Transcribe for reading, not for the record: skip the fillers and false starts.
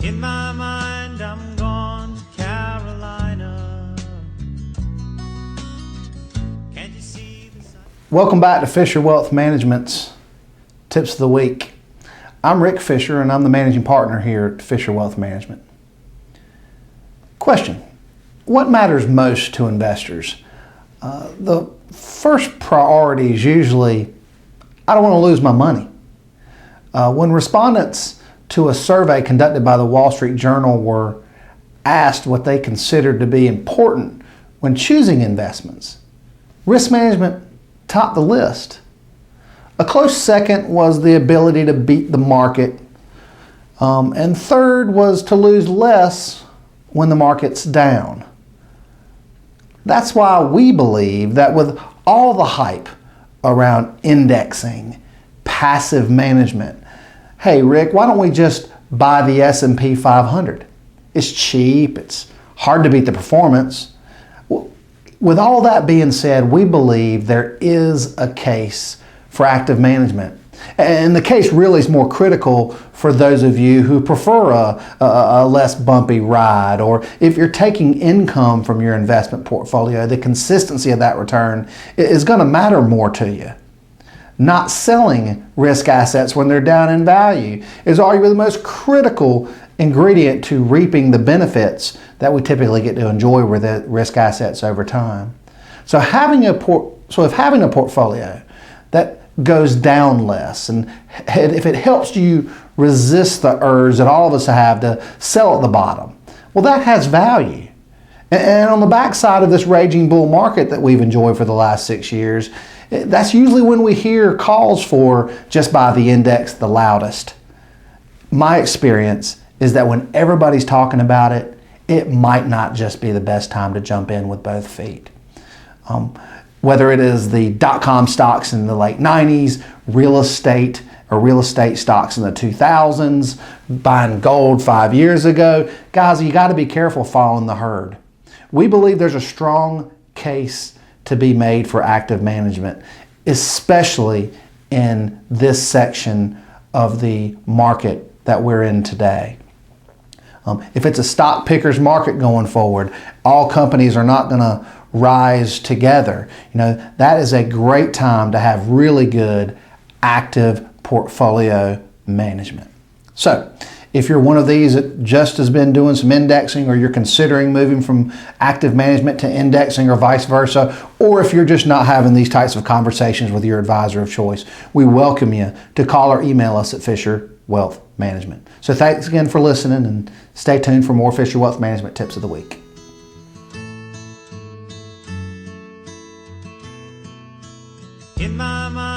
In my mind, I'm gone to Carolina. Can't you see the sun? Welcome back to Fisher Wealth Management's Tips of the Week. I'm Rick Fisher and I'm the managing partner here at Fisher Wealth Management. Question: what matters most to investors? The first priority is usually, I don't want to lose my money. When respondents to a survey conducted by the Wall Street Journal were asked what they considered to be important when choosing investments, risk management topped the list. A close second was the ability to beat the market, and third was to lose less when the market's down. That's why we believe that with all the hype around indexing, passive management, hey Rick, why don't we just buy the S&P 500? It's cheap, it's hard to beat the performance. With all that being said, we believe there is a case for active management. And the case really is more critical for those of you who prefer a less bumpy ride, or if you're taking income from your investment portfolio, the consistency of that return is going to matter more to you. Not selling risk assets when they're down in value is arguably the most critical ingredient to reaping the benefits that we typically get to enjoy with the risk assets over time. So if having a portfolio that goes down less, and if it helps you resist the urge that all of us have to sell at the bottom, well, that has value. And on the backside of this raging bull market that we've enjoyed for the last 6 years, that's usually when we hear calls for just buy the index the loudest. My experience is that when everybody's talking about it, it might not just be the best time to jump in with both feet. Whether it is the dot-com stocks in the late 90s, real estate stocks in the 2000s, buying gold 5 years ago, guys, you got to be careful following the herd. We believe there's a strong case to be made for active management, especially in this section of the market that we're in today. If it's a stock picker's market going forward, all companies are not going to rise together. That is a great time to have really good active portfolio management. So if you're one of these that just has been doing some indexing, or you're considering moving from active management to indexing or vice versa, or if you're just not having these types of conversations with your advisor of choice, we welcome you to call or email us at Fisher Wealth Management. So thanks again for listening, and stay tuned for more Fisher Wealth Management Tips of the Week. In my mind.